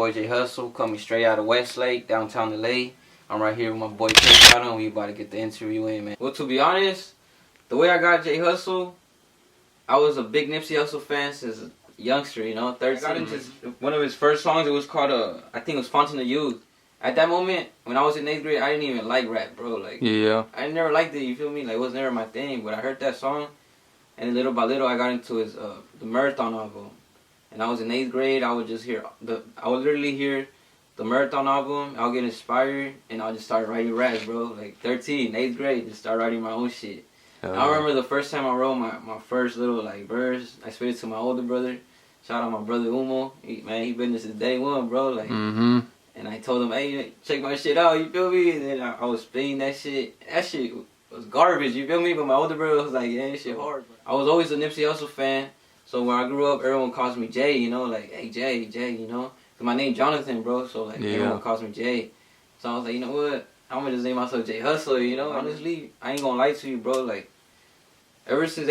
boy Jayhussle, coming straight out of Westlake, downtown LA. I'm right here with my boy Chris, and we about to get the interview in, man. Well, to be honest, the way I got Jayhussle, I was a big Nipsey Hussle fan since a youngster, you know, 13. I got into one of his first songs. It was called, I think it was Fountain of Youth. At that moment, when I was in 8th grade, I didn't even like rap, bro. Like, yeah, I never liked it, you feel me? Like, it was never my thing. But I heard that song, and little by little, I got into his the Marathon album. And I was in 8th grade. I would just hear I would literally hear the Marathon album. I'll get inspired, and I'll just start writing raps, bro. Like 13, 8th grade, just start writing my own shit. I remember the first time I wrote my first little like verse. I spit it to my older brother. Shout out my brother Umo. He been this since day one, bro. Like, and I told him, hey, check my shit out. You feel me? And then I was spitting that shit. That shit was garbage. You feel me? But my older brother was like, yeah, this shit hard. I was always a Nipsey Hussle fan. So when I grew up, everyone calls me Jay. You know, like, hey, Jay, you know. Cause my name Jonathan, bro. So like everyone calls me Jay. So I was like, you know what? I'm gonna just name myself Jayhussle. You know, honestly, I ain't gonna lie to you, bro. Like, ever since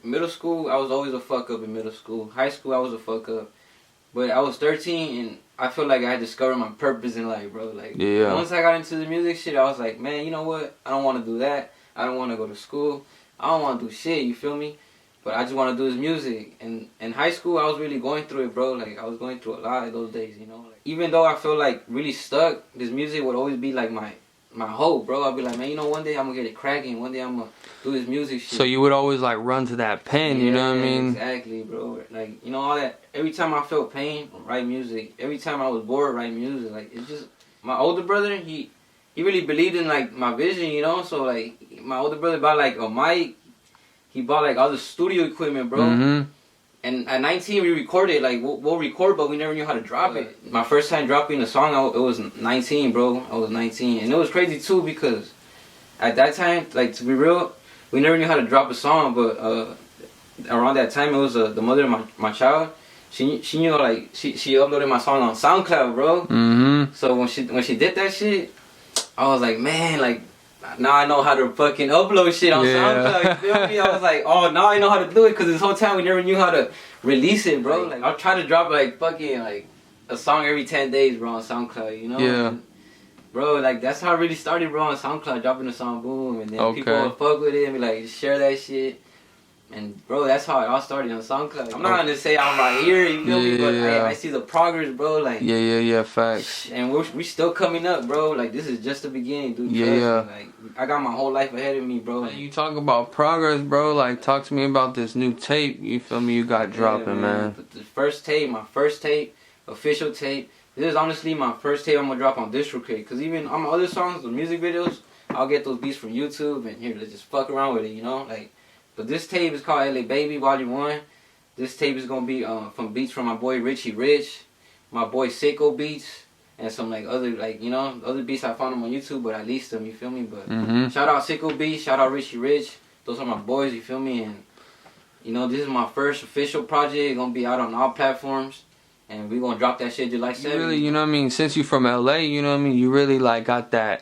middle school, I was always a fuck up in middle school. High school, I was a fuck up. But I was 13, and I feel like I had discovered my purpose in life, bro. Like, once I got into the music shit, I was like, man, you know what? I don't want to do that. I don't want to go to school. I don't want to do shit, you feel me? But I just want to do this music. And in high school, I was really going through it, bro. Like, I was going through a lot of those days, you know? Like, even though I feel like really stuck, this music would always be like my hope, bro. I'll be like, man, you know, one day I'm gonna get it cracking. One day I'm gonna do this music shit. So you would always like run to that pen, you know what I mean? Exactly, bro. Like, you know, all that. Every time I felt pain, write music. Every time I was bored, write music. Like, it's just my older brother. He really believed in like my vision, you know. So like, my older brother bought like a mic. He bought like all the studio equipment, bro. And at 19, we recorded. Like, we'll record, but we never knew how to drop it. My first time dropping a song, it was 19, bro. I was 19. And it was crazy, too, because at that time, like, to be real, we never knew how to drop a song. But around that time, it was the mother of my child. She knew, like, she uploaded my song on SoundCloud, bro. So when she did that shit, I was like, man, like, now I know how to fucking upload shit on SoundCloud, you feel me? I was like, oh, now I know how to do it, because this whole time we never knew how to release it, bro. Like, I'll try to drop like fucking like a song every 10 days, bro, on SoundCloud, you know? And, bro, like, that's how I really started, bro, on SoundCloud, dropping a song, boom, and then people would fuck with it and be like, just share that shit. And, bro, that's how it all started on SoundCloud. I'm not gonna say I'm right here, you feel me? But I see the progress, bro. Like, facts. And we still coming up, bro. Like, this is just the beginning, dude. Like, I got my whole life ahead of me, bro. Like, you talk about progress, bro. Like, talk to me about this new tape. You feel me? You got dropping, man. The first tape, my first tape, official tape. This is honestly my first tape I'm gonna drop on DistroKid. Cause even on my other songs, the music videos, I'll get those beats from YouTube and here, let's just fuck around with it, you know, like. But this tape is called LA Baby Volume 1. This tape is going to be from beats from my boy Richie Rich, my boy Sicko Beats, and some like other, like, you know, other beats I found them on YouTube, but I leased them, you feel me? But shout out Sicko Beats, shout out Richie Rich. Those are my boys, you feel me? And, you know, this is my first official project. It's going to be out on all platforms. And we're going to drop that shit July 7th. You really, you know what I mean? Since you from LA, you know what I mean? You really, like, got that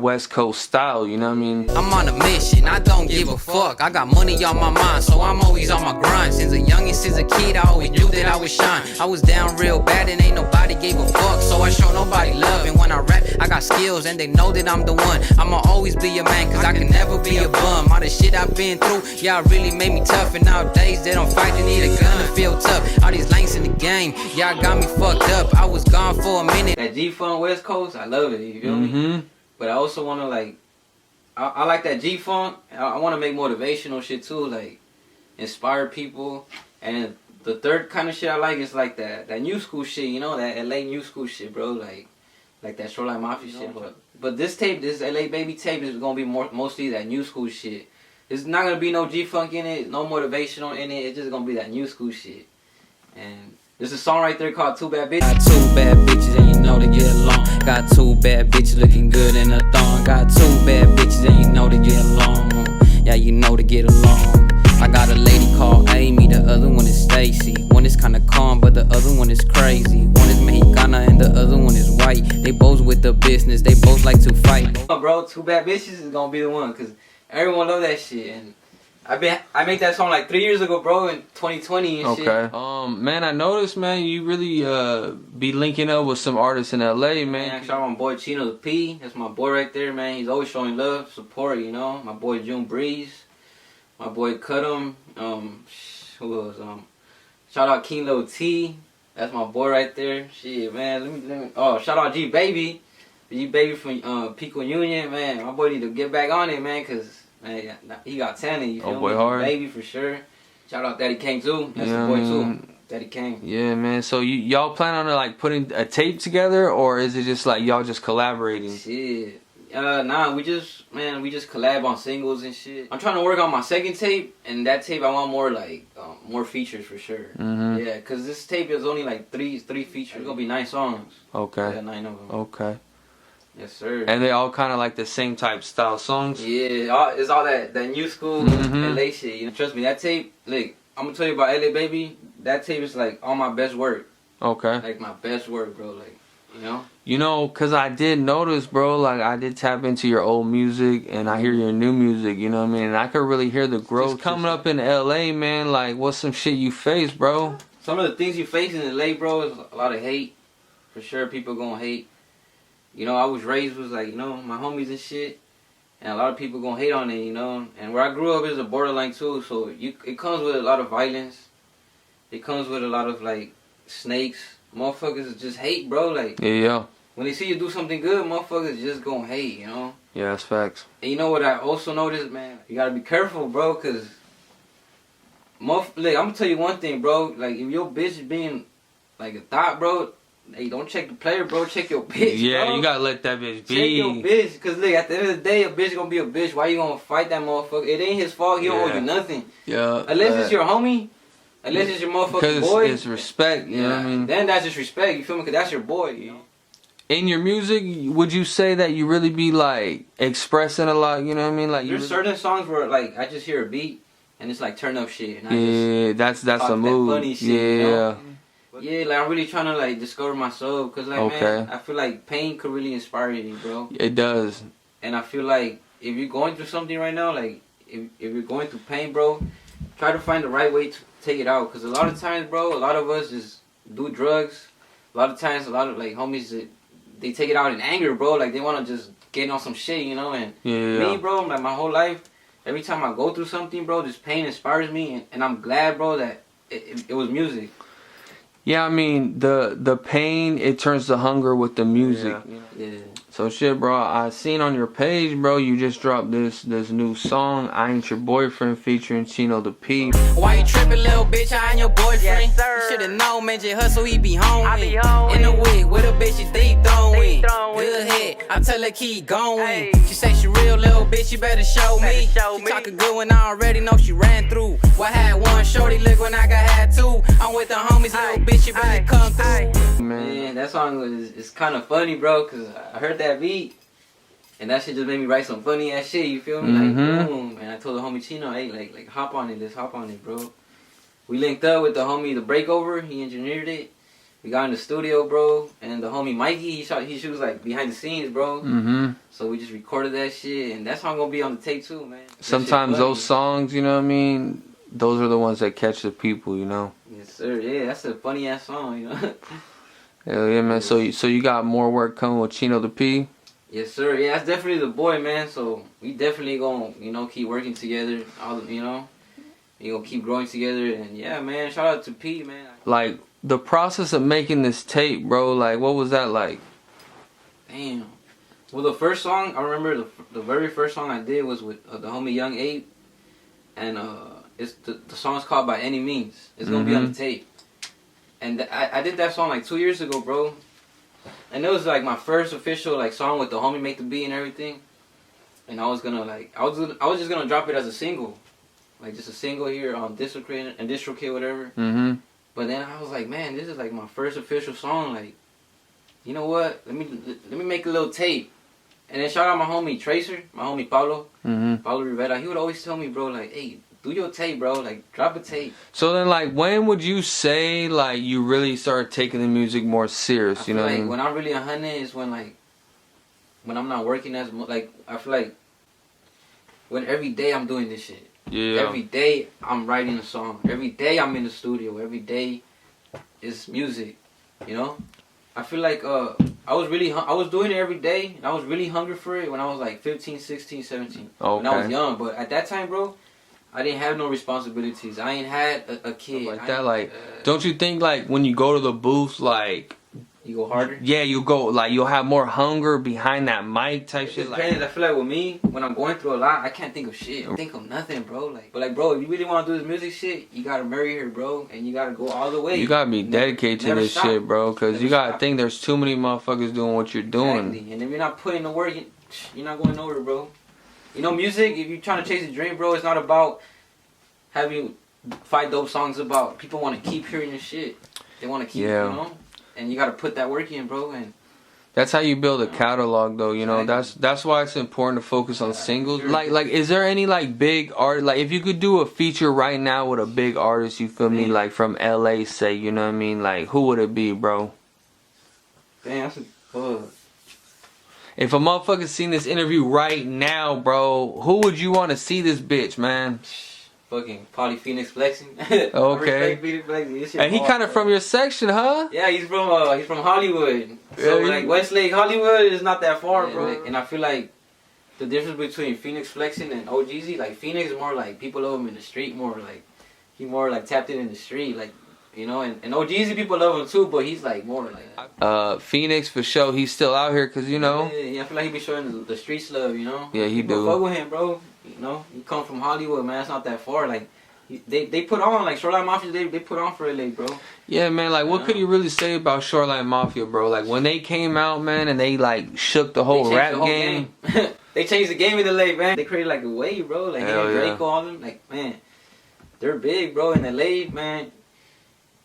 West Coast style, you know what I mean? I'm on a mission, I don't give a fuck. I got money on my mind, so I'm always on my grind. Since a youngin', since a kid, I always knew that I would shine. I was down real bad and ain't nobody gave a fuck, so I show nobody love. And when I rap, I got skills and they know that I'm the one. I'ma always be a man, cause I can never be a bum. All the shit I've been through, y'all really made me tough. And nowadays, they don't fight, they need a gun to feel tough. All these lanes in the game, y'all got me fucked up. I was gone for a minute. That G-Funk West Coast, I love it, you feel me? But I also want to, like, I like that G-Funk. I want to make motivational shit, too, like, inspire people. And the third kind of shit I like is, like, that new school shit, you know, that LA new school shit, bro, like that Shoreline Mafia shit. But this tape, this LA Baby tape is going to be mostly that new school shit. There's not going to be no G-Funk in it, no motivational in it. It's just going to be that new school shit. And there's a song right there called Two Bad Bitches. Got 2 bad bitches and you know they get along. Got 2 bad bitches looking good in a thong. Got 2 bad bitches and you know they get along. Yeah, you know they get along. I got a lady called Amy, the other one is Stacy. One is kinda calm, but the other one is crazy. One is Mexicana and the other one is white. They both with the business, they both like to fight. Bro, 2 Bad Bitches is gonna be the one, cause everyone love that shit. And I made that song like 3 years ago, bro, in 2020 and shit. Okay. Man, I noticed, man, you really be linking up with some artists in LA, man. Man, shout out my boy Chino the P. That's my boy right there, man. He's always showing love, support, you know. My boy June Breeze. My boy Cudham. Who else? Shout out King Lil T. That's my boy right there. Shit, man. Let me. Oh, shout out G Baby. G Baby from Pico Union, man. My boy need to get back on it, man, cause man, he got talent. You feel me? Boy, hard. Baby for sure. Shout out Daddy Kane too. That's the boy too. Daddy Kane. Yeah, man. So y'all plan on like putting a tape together, or is it just like y'all just collaborating? Shit. Nah, we just collab on singles and shit. I'm trying to work on my second tape, and that tape I want more like more features for sure. Mm-hmm. Yeah, cause this tape is only like three features. It's gonna be 9 songs. Okay. Yeah, 9 of them. Okay. Yes, sir. And they all kind of like the same type style songs. Yeah, it's all that new school LA shit. You know, trust me, that tape. Like, I'm gonna tell you about LA Baby. That tape is like all my best work. Okay. Like my best work, bro. Like, you know. You know, cause I did notice, bro. Like I did tap into your old music, and I hear your new music. You know what I mean? And I could really hear the growth. Just coming up in LA, man. Like, what's some shit you face, bro? Some of the things you face in LA, bro, is a lot of hate. For sure, people gonna hate. You know, I was raised with like, you know, my homies and shit, and a lot of people gonna hate on it, you know. And where I grew up is a borderline too, so it comes with a lot of violence. It comes with a lot of like snakes. Motherfuckers just hate, bro. Like, Yeah. when they see you do something good, motherfuckers just gonna hate, you know. Yeah, that's facts. And you know what I also noticed, man? You gotta be careful, bro, cause like, I'm gonna tell you one thing, bro. Like, if your bitch is being like a thought, bro, hey, don't check the player, bro. Check your bitch, Yeah, bro. you gotta let that bitch be. Check your bitch, cause look, at the end of the day, a bitch gonna be a bitch. Why you gonna fight that motherfucker? It ain't his fault. He don't owe you nothing. Yeah. Unless it's your homie. Unless it's your motherfucking boy. Because it's respect, you know what I mean? Then that's just respect, you feel me? Cause that's your boy, you know? In your music, would you say that you really be like expressing a lot, you know what I mean? Like There's certain songs where like I just hear a beat and it's like turn up shit. And I that's talk a move. That funny shit, you know? Yeah, like I'm really trying to like discover myself, cause like man, I feel like pain could really inspire you, bro. It does. And I feel like if you're going through something right now, like if you're going through pain, bro, try to find the right way to take it out. Cause a lot of times, bro, a lot of us just do drugs. A lot of times, a lot of like homies, they take it out in anger, bro. Like they want to just get on some shit, you know. And me, bro, like my whole life, every time I go through something, bro, this pain inspires me, and I'm glad, bro, that it was music. Yeah, I mean the pain, it turns to hunger with the music. Yeah. So shit, bro, I seen on your page, bro, you just dropped this new song, I Ain't Your Boyfriend, featuring Chino the P. Why you trippin', little bitch? I ain't your boyfriend. Yes, sir. You shoulda known, man. Jayhussle, he be home. I be home. In the wig with a bitch, she deep throwing. Good head, I tell her keep going. Hey. She say she real, little bitch, you better show me. She talkin' good when I already know she ran through. Well, I had one shorty, look when I got had two. I'm with the homies, little bitch, you better come through. Man, that song is kind of funny, bro, cause I heard that beat, and that shit just made me write some funny ass shit. You feel me? Like boom, and I told the homie Chino, hey, like hop on it, let's hop on it, bro. We linked up with the homie The Breakover. He engineered it. We got in the studio, bro, and the homie Mikey, he shoots like behind the scenes, bro. So we just recorded that shit, and that song gonna be on the tape too, man. Sometimes those songs, you know what I mean, those are the ones that catch the people, you know. Yes, sir. Yeah, that's a funny ass song, you know. Hell yeah, man. So you got more work coming with Chino the P? Yes, sir. Yeah, that's definitely the boy, man. So we definitely gonna, you know, keep working together. You know, we gonna keep growing together. And yeah, man, shout out to P, man. Like the process of making this tape, bro. Like, what was that like? Damn. Well, the first song I remember, the very first song I did was with the homie Young Ape, and it's the song's called By Any Means. It's gonna be on the tape. And I did that song like 2 years ago, bro. And it was like my first official like song with the homie make the beat and everything. And I was gonna like I was just gonna drop it as a single, like just a single here on DistroKid, whatever. But then I was like, man, this is like my first official song. Like, you know what? Let me make a little tape. And then shout out my homie Tracer, my homie Paulo, Paulo Rivera. He would always tell me, bro, like, hey, do your tape, bro. Like, drop a tape. So then, like, when would you say, like, you really started taking the music more serious? You know what I mean? When I'm really 100 is when, like, when I'm not working as much. Like, I feel like when every day I'm doing this shit. Yeah. Every day I'm writing a song. Every day I'm in the studio. Every day is music. You know, I feel like I was doing it every day, and I was really hungry for it when I was like 15, 16, 17. Okay. When I was young, but at that time, bro, I didn't have no responsibilities. I ain't had a kid. Like that, like, don't you think, like, when you go to the booth, like, you go harder? yeah, you go, like, you'll have more hunger behind that mic type shit. Like, I feel like with me, when I'm going through a lot, I can't think of shit. I think of nothing, bro. Like, but like, bro, if you really want to do this music shit, you gotta marry her, bro, and you gotta go all the way. You gotta be dedicated to this shit, bro, because you gotta think there's too many motherfuckers doing what you're doing. Exactly. And if you're not putting the work, you're not going nowhere, bro. You know, music, if you're trying to chase a dream, bro, it's not about having 5 dope songs about people want to keep hearing your shit. They want to keep, you know? And you got to put that work in, bro. And that's how you build a catalog, though. You know, that's why it's important to focus on singles. Like, is there any like big art? Like, if you could do a feature right now with a big artist, you feel me? Like from LA, say, you know what I mean? Like, who would it be, bro? Damn, that's a fuck. If a motherfucker seen this interview right now, bro, who would you want to see this bitch, man? Fucking Pauly Phoenix flexing. Okay. Phoenix flexing. And he kind of from your section, huh? Yeah, he's from Hollywood. So like Westlake, Hollywood is not that far, bro. And I feel like the difference between Phoenix flexing and OGZ, like Phoenix is more like people love him in the street, more like he more like tapped in the street, like, you know. And OGZ people love him too, but he's like more like Phoenix for sure. He's still out here, cause you know. Yeah, I feel like he be showing the streets love, you know. Yeah, he people do. Fuck with him, bro. You know, he come from Hollywood, man. It's not that far. Like, they put on, like, Shoreline Mafia, they put on for LA, bro. Yeah, man, like, what could you really say about Shoreline Mafia, bro? Like, when they came out, man, and they, like, shook the whole rap game. They changed the game in LA, man. They created, like, a wave, bro. Like, Drake, all them. Like, man, they're big, bro. In LA, man,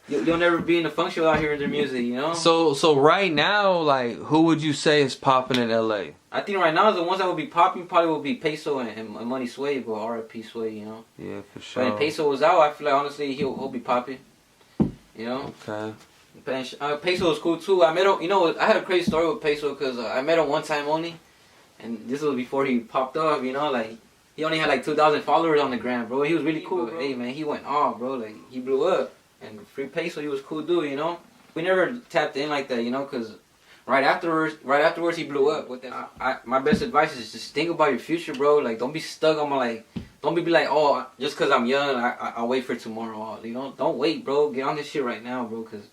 you'll never be in a function out here in their music, you know? So right now, like, who would you say is popping in LA? I think right now the ones that would be popping probably would be Peso and Money Sway, but R.I.P. Sway, you know. Yeah, for sure. But when Peso was out, I feel like honestly he'll be popping, you know. Okay. Peso was cool too. I met him. You know, I had a crazy story with Peso because I met him one time only, and this was before he popped up. You know, like he only had like 2,000 followers on the gram, bro. He was really cool. Bro. Hey man, he went off, bro. Like he blew up, and Free Peso, he was cool dude. You know, we never tapped in like that, you know, because. Right afterwards, he blew up with that. My best advice is just think about your future, bro. Like, don't be stuck on my, like, don't be like, oh, just because I'm young, I'll wait for tomorrow. You know, don't wait, bro. Get on this shit right now, bro, because,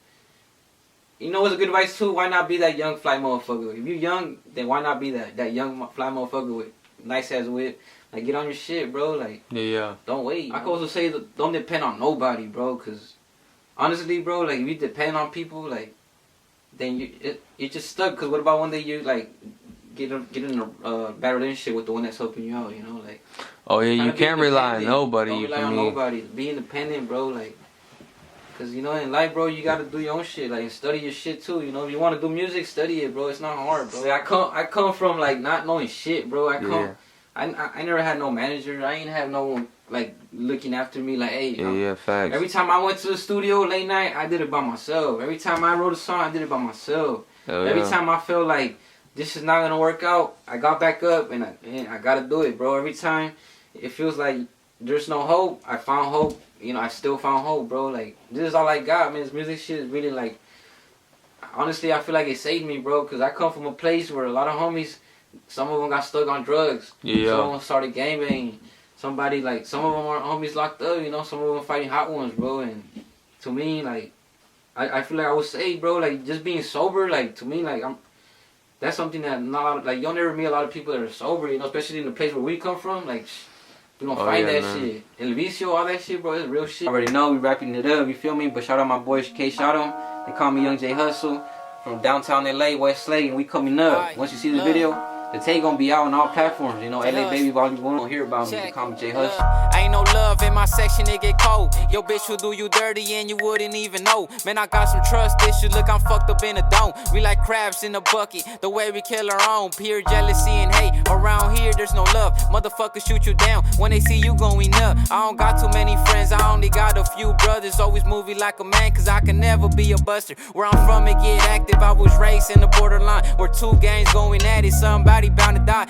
you know what's a good advice, too? Why not be that young fly motherfucker? If you're young, then why not be that young fly motherfucker with nice-ass whip? Like, get on your shit, bro. Like, yeah. Don't wait. I could also say, don't depend on nobody, bro, because, honestly, bro, like, if you depend on people, like, then you're just stuck. Cause what about one day you like get in a bad relationship with the one that's helping you out? You know, like. Oh yeah, you can't rely on nobody. Don't rely on nobody. Be independent, bro. Like, cause you know in life, bro, you gotta do your own shit. Like, study your shit too. You know, if you want to do music, study it, bro. It's not hard, bro. Like, I come from like not knowing shit, bro. I never had no manager. I ain't have no one like looking after me. Like, hey, yeah, facts. Every time I went to the studio late night, I did it by myself. Every time I wrote a song, I did it by myself. Every time I felt like this is not gonna work out, I got back up and I gotta do it, bro. Every time it feels like there's no hope, I found hope. You know, I still found hope, bro. Like, this is all I got, man. This music shit is really like, honestly, I feel like it saved me, bro. Cause I come from a place where a lot of homies, some of them got stuck on drugs. Yeah. Some of them started gangbanging. Somebody, like, some of them are homies locked up, you know, some of them fighting hot ones, bro, and to me, like, I feel like I would say, bro, like, just being sober, like, to me, like, that's something that not, like, you'll never meet a lot of people that are sober, you know, especially in the place where we come from, like, we don't find that shit. El Vicio, all that shit, bro, it's real shit. I already know, we wrapping it up, you feel me, but shout out my boy, K Shot him, they call me Young Jayhussle, from downtown LA, Westlake, and we coming up. Once you see the video, the tape gonna be out on all platforms, you know. LA Baby Volume 1, don't hear about me. They call me Jayhussle. Ain't no love in my section, it get cold. Your bitch will do you dirty and you wouldn't even know. Man, I got some trust issues, look, I'm fucked up in a dome. We like crabs in a bucket, the way we kill our own. Pure jealousy and hate, around here there's no love. Motherfuckers shoot you down when they see you going up. I don't got too many friends, I only got a few brothers. Always moving like a man, cause I can never be a buster. Where I'm from, it get active, I was raised in the borderline. Where two gangs going at it, somebody bound to die.